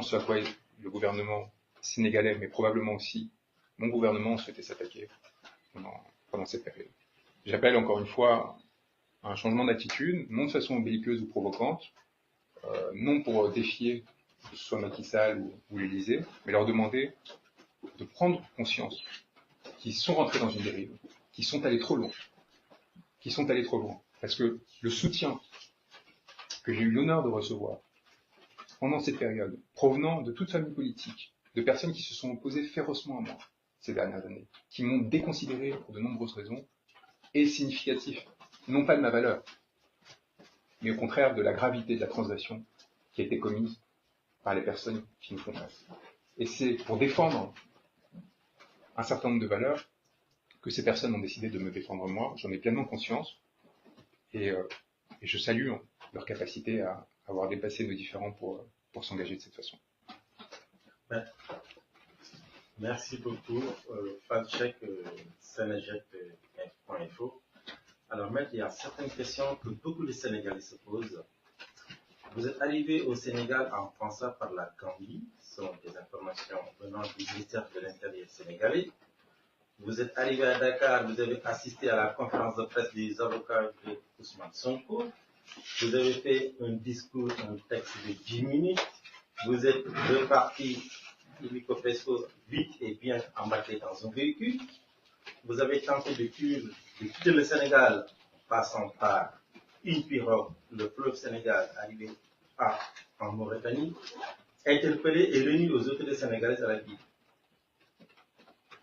ce à quoi le gouvernement sénégalais, mais probablement aussi mon gouvernement, souhaitait s'attaquer pendant cette période. J'appelle encore une fois à un changement d'attitude, non de façon belliqueuse ou provocante, non pour défier que ce soit Macky Sall ou l'Élysée, mais leur demander de prendre conscience qu'ils sont rentrés dans une dérive, qu'ils sont allés trop loin. Parce que le soutien que j'ai eu l'honneur de recevoir pendant cette période, provenant de toute famille politique, de personnes qui se sont opposées férocement à moi ces dernières années, qui m'ont déconsidéré pour de nombreuses raisons, est significatif, non pas de ma valeur, mais au contraire de la gravité de la transgression qui a été commise par les personnes qui nous font face. Et c'est pour défendre un certain nombre de valeurs que ces personnes ont décidé de me défendre moi. J'en ai pleinement conscience et je salue leur capacité à avoir dépassé nos différends pour s'engager de cette façon. Merci beaucoup, Fact-Check Sénéjet.info. Alors, maître, il y a certaines questions que beaucoup de Sénégalais se posent. Vous êtes arrivé au Sénégal en passant par la Gambie, selon des informations venant du ministère de l'Intérieur sénégalais. Vous êtes arrivé à Dakar, vous avez assisté à la conférence de presse des avocats de Ousmane Sonko. Vous avez fait un discours, un texte de 10 minutes. Vous êtes reparti illico presto vite et bien embarqué dans un véhicule. Vous avez tenté de quitter le Sénégal passant par une pirogue, le fleuve Sénégal, arrivé en Mauritanie, interpellé et remis aux autorités sénégalaises à la vie.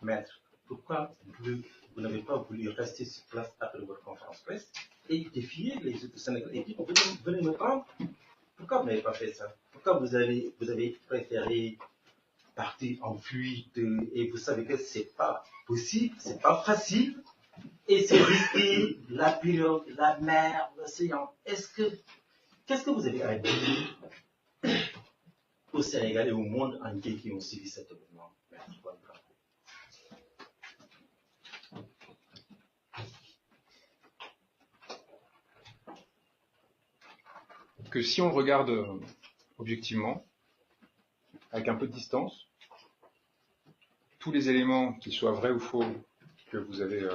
Maître, pourquoi vous n'avez pas voulu rester sur place après votre conférence presse et défier les autorités sénégalaises et dire venez me prendre? Pourquoi vous n'avez pas fait ça? Pourquoi vous avez préféré partir en fuite et vous savez que c'est pas possible, c'est pas facile et c'est risqué, la pirogue, la mer, l'océan. Qu'est-ce que vous avez à dire aux Sénégalais et au monde entier qui ont suivi cet événement? Que si on regarde objectivement, avec un peu de distance, tous les éléments, qu'ils soient vrais ou faux, que vous avez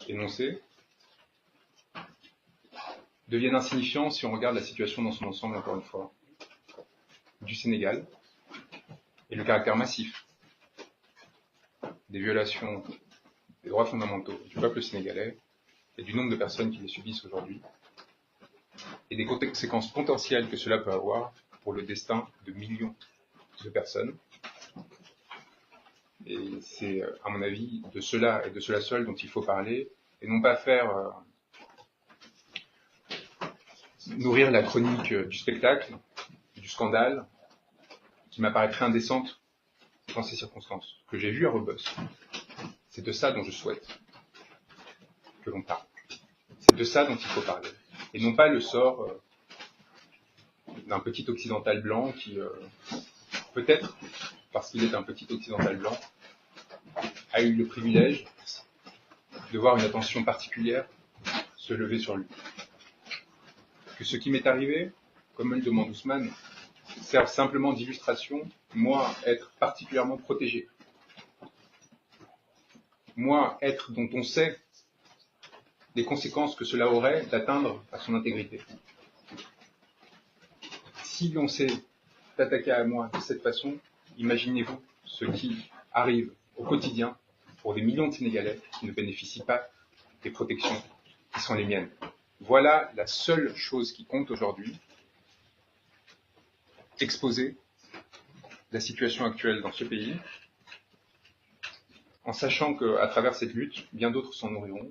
énoncés, deviennent insignifiants si on regarde la situation dans son ensemble, encore une fois, du Sénégal, et le caractère massif des violations des droits fondamentaux du peuple sénégalais et du nombre de personnes qui les subissent aujourd'hui, et des conséquences potentielles que cela peut avoir pour le destin de millions de personnes. Et c'est, à mon avis, de cela et de cela seul dont il faut parler, et non pas faire nourrir la chronique du spectacle, du scandale, qui m'apparaîtrait indécente dans ces circonstances, que j'ai vu à Rebus. C'est de ça dont je souhaite que l'on parle. C'est de ça dont il faut parler. Et non pas le sort d'un petit occidental blanc qui, peut-être, parce qu'il est un petit occidental blanc, a eu le privilège de voir une attention particulière se lever sur lui. Que ce qui m'est arrivé, comme me le demande Ousmane, serve simplement d'illustration, moi, être particulièrement protégé. Moi, être dont on sait les conséquences que cela aurait d'atteindre à son intégrité. Si l'on s'est attaqué à moi de cette façon, imaginez-vous ce qui arrive au quotidien pour des millions de Sénégalais qui ne bénéficient pas des protections qui sont les miennes. Voilà la seule chose qui compte aujourd'hui, exposer la situation actuelle dans ce pays, en sachant qu'à travers cette lutte, bien d'autres s'en nourriront,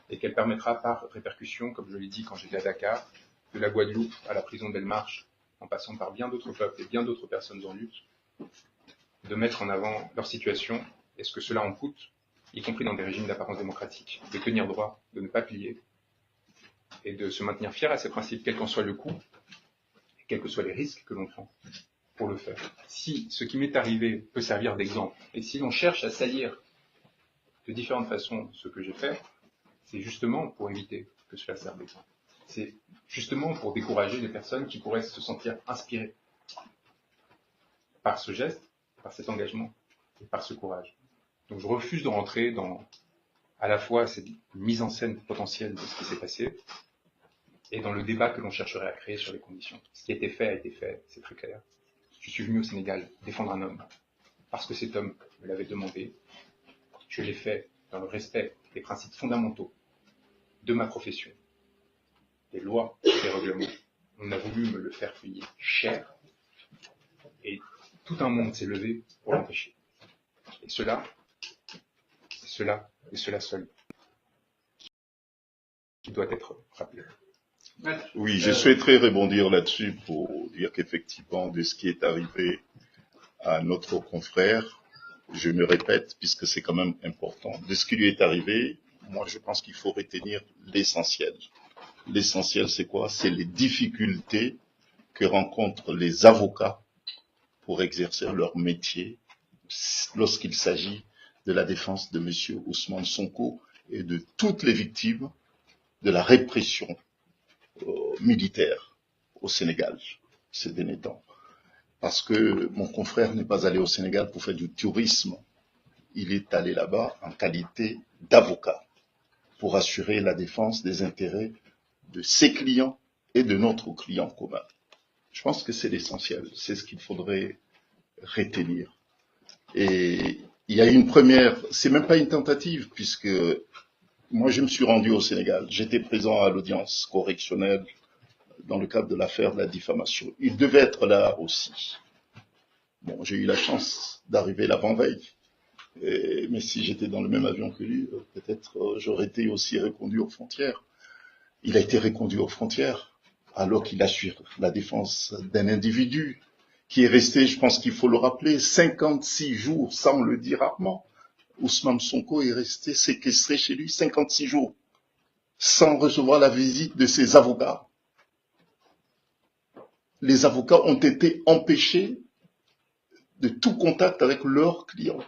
et qu'elle permettra par répercussion, comme je l'ai dit quand j'étais à Dakar, de la Guadeloupe à la prison de Belmarsh, en passant par bien d'autres peuples et bien d'autres personnes en lutte, de mettre en avant leur situation et ce que cela en coûte, y compris dans des régimes d'apparence démocratique, de tenir droit, de ne pas plier, et de se maintenir fier à ces principes, quel qu'en soit le coût, et quels que soient les risques que l'on prend pour le faire. Si ce qui m'est arrivé peut servir d'exemple, et si l'on cherche à salir de différentes façons ce que j'ai fait, c'est justement pour éviter que cela serve d'exemple. C'est justement pour décourager les personnes qui pourraient se sentir inspirées par ce geste, par cet engagement et par ce courage. Donc je refuse de rentrer dans à la fois cette mise en scène potentielle de ce qui s'est passé et dans le débat que l'on chercherait à créer sur les conditions. Ce qui a été fait, c'est très clair. Je suis venu au Sénégal défendre un homme parce que cet homme me l'avait demandé. Je l'ai fait dans le respect des principes fondamentaux de ma profession, des lois, des règlements. On a voulu me le faire payer cher et tout un monde s'est levé pour l'empêcher. Et cela seul qui doit être rappelé. Oui, je souhaiterais rebondir là-dessus pour dire qu'effectivement, de ce qui est arrivé à notre confrère, je me répète, puisque c'est quand même important, de ce qui lui est arrivé, moi je pense qu'il faut retenir l'essentiel. L'essentiel, c'est quoi? C'est les difficultés que rencontrent les avocats pour exercer leur métier lorsqu'il s'agit de la défense de M. Ousmane Sonko et de toutes les victimes de la répression militaire au Sénégal ces derniers temps. Parce que mon confrère n'est pas allé au Sénégal pour faire du tourisme. Il est allé là-bas en qualité d'avocat pour assurer la défense des intérêts de ses clients et de notre client commun. Je pense que c'est l'essentiel, c'est ce qu'il faudrait retenir. Et il y a une première, c'est même pas une tentative, puisque moi je me suis rendu au Sénégal, j'étais présent à l'audience correctionnelle dans le cadre de l'affaire de la diffamation. Il devait être là aussi. Bon, j'ai eu la chance d'arriver l'avant-veille, mais si j'étais dans le même avion que lui, peut-être j'aurais été aussi reconduit aux frontières. Il a été reconduit aux frontières, alors qu'il assure la défense d'un individu qui est resté, je pense qu'il faut le rappeler, 56 jours, ça on le dit rarement. Ousmane Sonko est resté séquestré chez lui 56 jours, sans recevoir la visite de ses avocats. Les avocats ont été empêchés de tout contact avec leurs clients.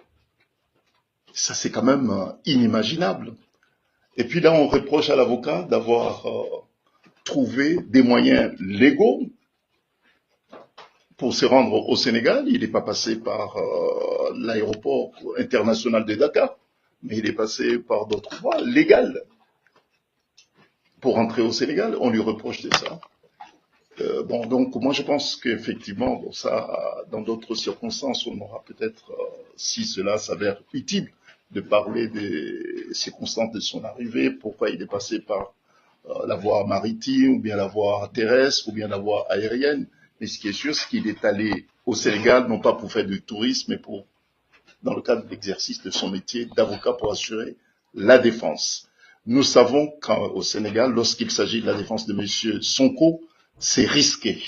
Ça, c'est quand même inimaginable. Et puis là, on reproche à l'avocat d'avoir trouvé des moyens légaux pour se rendre au Sénégal. Il n'est pas passé par l'aéroport international de Dakar, mais il est passé par d'autres voies légales pour rentrer au Sénégal. On lui reproche de ça. Bon, donc moi je pense qu'effectivement, bon, ça, dans d'autres circonstances, on aura peut-être, si cela s'avère utile, de parler des circonstances de son arrivée, pourquoi il est passé par la voie maritime, ou bien la voie terrestre, ou bien la voie aérienne. Mais ce qui est sûr, c'est qu'il est allé au Sénégal, non pas pour faire du tourisme, mais pour, dans le cadre de l'exercice de son métier d'avocat pour assurer la défense. Nous savons qu'au Sénégal, lorsqu'il s'agit de la défense de M. Sonko, c'est risqué.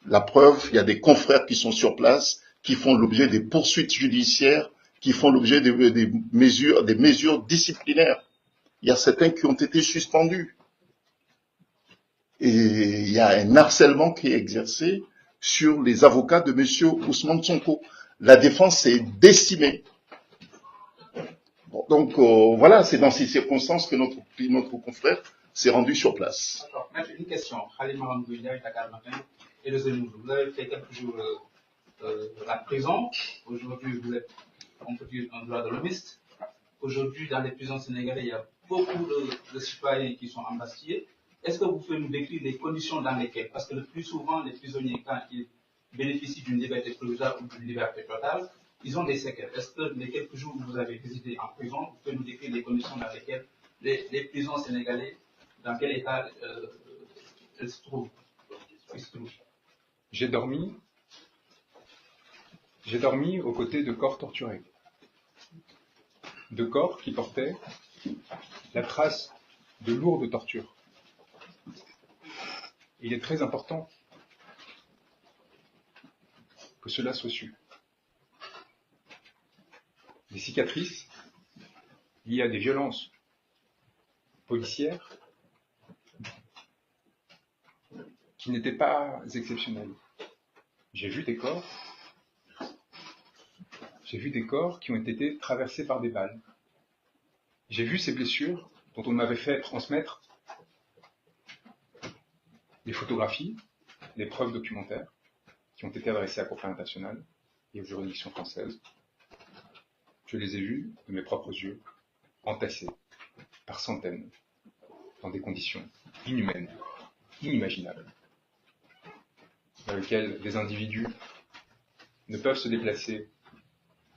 La preuve, il y a des confrères qui sont sur place, qui font l'objet des poursuites judiciaires, qui font l'objet des mesures disciplinaires. Il y a certains qui ont été suspendus. Et il y a un harcèlement qui est exercé sur les avocats de M. Ousmane Sonko. La défense est décimée. Bon, donc voilà, c'est dans ces circonstances que notre confrère s'est rendu sur place. D'accord. Maître, une question. Khalima Rambouillet, Dakar Matin et le Zénoudou. Vous avez fait quelques jours la prison. Aujourd'hui, vous êtes, on peut dire, un droit de l'homiste. Aujourd'hui, dans les prisons sénégalaises, il y a beaucoup de citoyens qui sont embastillés. Est-ce que vous pouvez nous décrire les conditions dans lesquelles, parce que le plus souvent, les prisonniers, quand ils bénéficient d'une liberté provisoire ou d'une liberté totale, ils ont des séquelles. Est-ce que les quelques jours où vous avez visité en prison, vous pouvez nous décrire les conditions dans lesquelles les prisons sénégalaises, dans quel état elles se trouvent? J'ai dormi aux côtés de corps torturés. De corps qui portaient la trace de lourdes tortures. Il est très important que cela soit su. Des cicatrices liées à des violences policières qui n'étaient pas exceptionnelles. J'ai vu des corps qui ont été traversés par des balles. J'ai vu ces blessures dont on m'avait fait transmettre des photographies, des preuves documentaires, qui ont été adressés à Confrères International et aux juridictions françaises. Je les ai vus de mes propres yeux, entassés par centaines, dans des conditions inhumaines, inimaginables, dans lesquelles des individus ne peuvent se déplacer,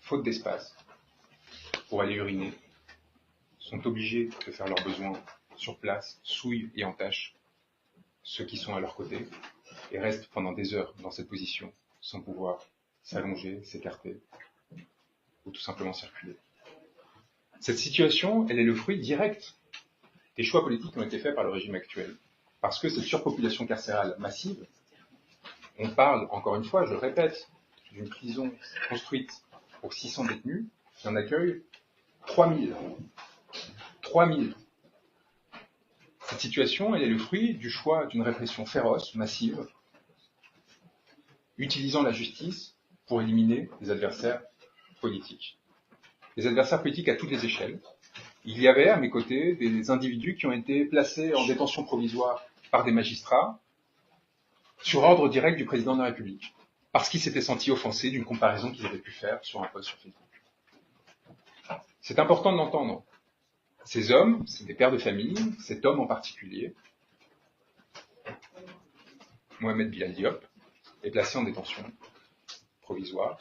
faute d'espace, pour aller uriner, sont obligés de faire leurs besoins sur place, souillent et entachent ceux qui sont à leur côté, et restent pendant des heures dans cette position, sans pouvoir s'allonger, s'écarter, ou tout simplement circuler. Cette situation, elle est le fruit direct des choix politiques qui ont été faits par le régime actuel. Parce que cette surpopulation carcérale massive, on parle, encore une fois, je le répète, d'une prison construite pour 600 détenus, qui en accueille 3000. 3000. Cette situation, elle est le fruit du choix d'une répression féroce, massive, utilisant la justice pour éliminer les adversaires politiques. Les adversaires politiques à toutes les échelles. Il y avait à mes côtés des individus qui ont été placés en détention provisoire par des magistrats sur ordre direct du président de la République, parce qu'ils s'étaient sentis offensés d'une comparaison qu'ils avaient pu faire sur un post sur Facebook. C'est important de l'entendre. Ces hommes, c'est des pères de famille, cet homme en particulier, Mohamed Bilal Diop, est placé en détention provisoire,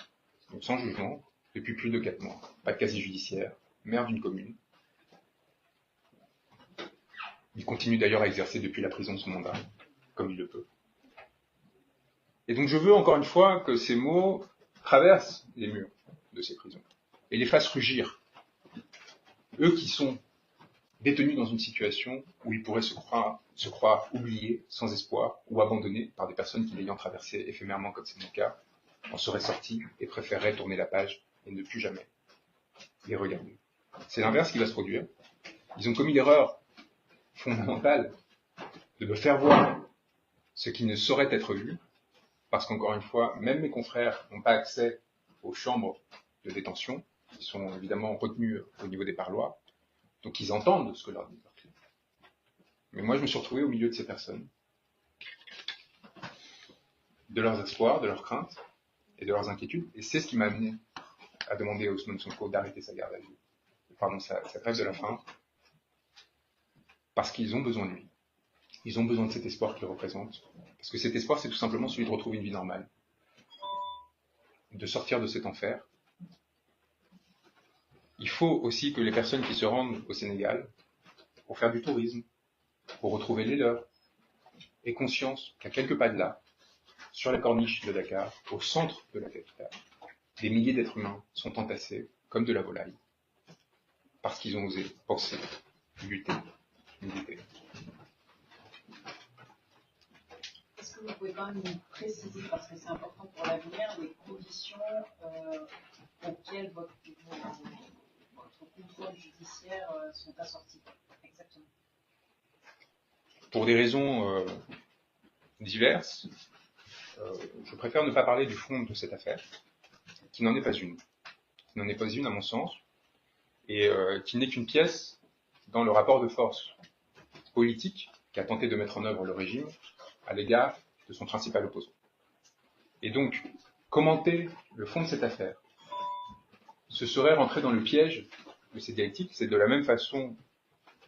donc sans jugement, depuis plus de 4 mois. Pas de casier judiciaire, maire d'une commune. Il continue d'ailleurs à exercer depuis la prison son mandat, comme il le peut. Et donc je veux encore une fois que ces mots traversent les murs de ces prisons et les fassent rugir. Eux qui sont détenus dans une situation où ils pourraient se croire oubliés, sans espoir, ou abandonnés par des personnes qui, l'ayant traversé éphémèrement comme c'est mon cas, en seraient sortis et préféreraient tourner la page et ne plus jamais les regarder. C'est l'inverse qui va se produire. Ils ont commis l'erreur fondamentale de me faire voir ce qui ne saurait être vu, parce qu'encore une fois, même mes confrères n'ont pas accès aux chambres de détention, qui sont évidemment retenues au niveau des parloirs, donc ils entendent ce que leur dit leur client. Mais moi, je me suis retrouvé au milieu de ces personnes, de leurs espoirs, de leurs craintes et de leurs inquiétudes, et c'est ce qui m'a amené à demander à Ousmane Sonko d'arrêter sa garde à vue, sa grève de la faim, parce qu'ils ont besoin de lui. Ils ont besoin de cet espoir qu'il représente, parce que cet espoir, c'est tout simplement celui de retrouver une vie normale, de sortir de cet enfer. Il faut aussi que les personnes qui se rendent au Sénégal pour faire du tourisme, pour retrouver les leurs, aient conscience qu'à quelques pas de là, sur la corniche de Dakar, au centre de la capitale, des milliers d'êtres humains sont entassés comme de la volaille, parce qu'ils ont osé penser, lutter, militer. Est-ce que vous pouvez quand même nous préciser, parce que c'est important pour l'avenir, les conditions auxquelles votre contrôle judiciaire sont assortis exactement? Pour des raisons diverses, je préfère ne pas parler du fond de cette affaire, qui n'en est pas une. Qui n'en est pas une à mon sens, et qui n'est qu'une pièce dans le rapport de force politique qu'a tenté de mettre en œuvre le régime à l'égard de son principal opposant. Et donc, commenter le fond de cette affaire, ce serait rentrer dans le piège de ces dialectiques. C'est de la même façon,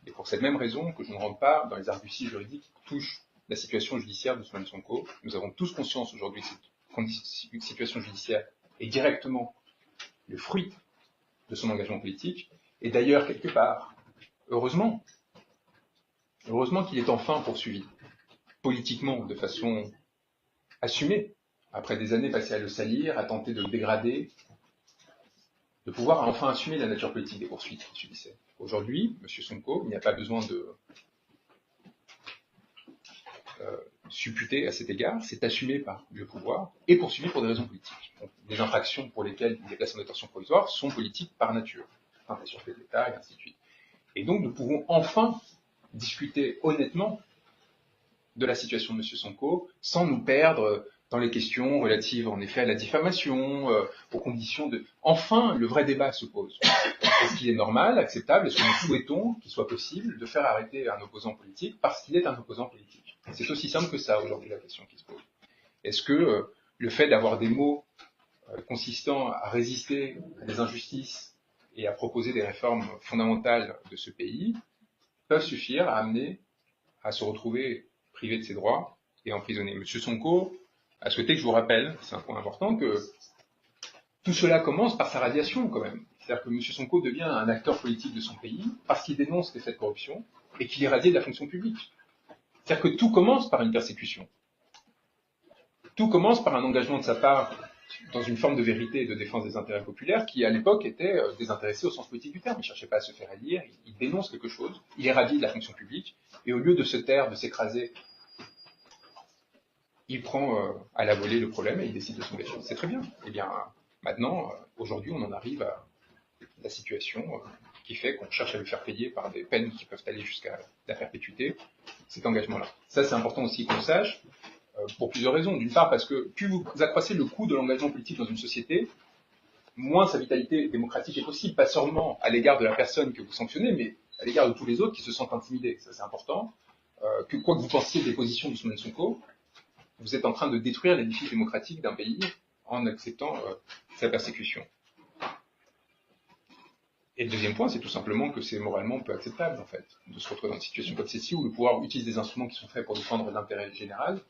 et pour cette même raison, que je ne rentre pas dans les arguties juridiques qui touchent la situation judiciaire d'Ousmane Sonko. Nous avons tous conscience aujourd'hui que cette situation judiciaire est directement le fruit de son engagement politique, et d'ailleurs, quelque part, heureusement qu'il est enfin poursuivi, politiquement, de façon assumée, après des années passées à le salir, à tenter de le dégrader, de pouvoir enfin assumer la nature politique des poursuites qu'il subissait. Aujourd'hui, M. Sonko, il n'y a pas besoin de supputer à cet égard, c'est assumé par le pouvoir et poursuivi pour des raisons politiques. Donc, les infractions pour lesquelles il est placé en détention provisoire sont politiques par nature, atteinte à la sûreté de l'État et ainsi de suite. Et donc nous pouvons enfin discuter honnêtement de la situation de M. Sonko sans nous perdre dans les questions relatives en effet à la diffamation, aux conditions de... Enfin, le vrai débat se pose. Est-ce qu'il est normal, acceptable, est-ce que nous souhaitons qu'il soit possible de faire arrêter un opposant politique parce qu'il est un opposant politique? C'est aussi simple que ça aujourd'hui la question qui se pose. Est-ce que le fait d'avoir des mots consistant à résister à des injustices et à proposer des réformes fondamentales de ce pays peuvent suffire à amener à se retrouver privé de ses droits et emprisonné. M. Sonko a souhaité que je vous rappelle, c'est un point important, que tout cela commence par sa radiation quand même. C'est-à-dire que M. Sonko devient un acteur politique de son pays parce qu'il dénonce les faits de corruption et qu'il est radié de la fonction publique. C'est-à-dire que tout commence par une persécution. Tout commence par un engagement de sa part dans une forme de vérité et de défense des intérêts populaires qui, à l'époque, était désintéressé au sens politique du terme. Il ne cherchait pas à se faire élire, il dénonce quelque chose, il est radié de la fonction publique, et au lieu de se taire, de s'écraser, il prend à la volée le problème et il décide de s'engager. C'est très bien. Eh bien, maintenant, aujourd'hui, on en arrive à la situation qui fait qu'on cherche à lui faire payer par des peines qui peuvent aller jusqu'à la perpétuité cet engagement-là. Ça, c'est important aussi qu'on le sache, pour plusieurs raisons. D'une part, parce que plus vous accroissez le coût de l'engagement politique dans une société, moins sa vitalité démocratique est possible, pas seulement à l'égard de la personne que vous sanctionnez, mais à l'égard de tous les autres qui se sentent intimidés. Ça, c'est important. Que quoi que vous pensiez des positions d'Ousmane Sonko, vous êtes en train de détruire l'édifice démocratique d'un pays en acceptant sa persécution. Et le deuxième point, c'est tout simplement que c'est moralement peu acceptable, en fait, de se retrouver dans une situation comme celle-ci où le pouvoir utilise des instruments qui sont faits pour défendre l'intérêt général,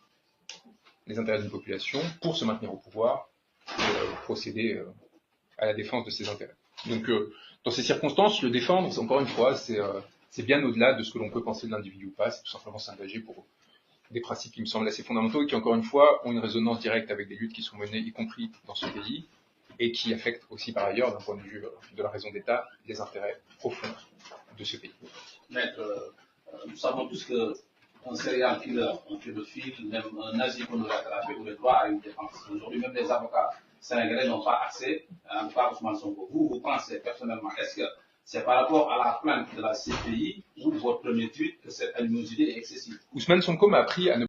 les intérêts d'une population, pour se maintenir au pouvoir et procéder à la défense de ses intérêts. Donc, dans ces circonstances, le défendre, encore une fois, c'est bien au-delà de ce que l'on peut penser de l'individu ou pas, c'est tout simplement s'engager pour des principes qui me semblent assez fondamentaux et qui, encore une fois, ont une résonance directe avec des luttes qui sont menées, y compris dans ce pays, et qui affectent aussi par ailleurs, d'un point de vue de la raison d'État, les intérêts profonds de ce pays. Maître, nous savons tous qu'un serial killer, un pédophile, même un nazi qu'on aurait attrapé ou le droit à une défense. Aujourd'hui, même les avocats sénégalais n'ont pas accès à un cas Ousmane Sonko. Vous pensez personnellement, est-ce que c'est par rapport à la plainte de la CPI ou votre premier tweet que cette animosité est excessive? Ousmane Sonko m'a appris à ne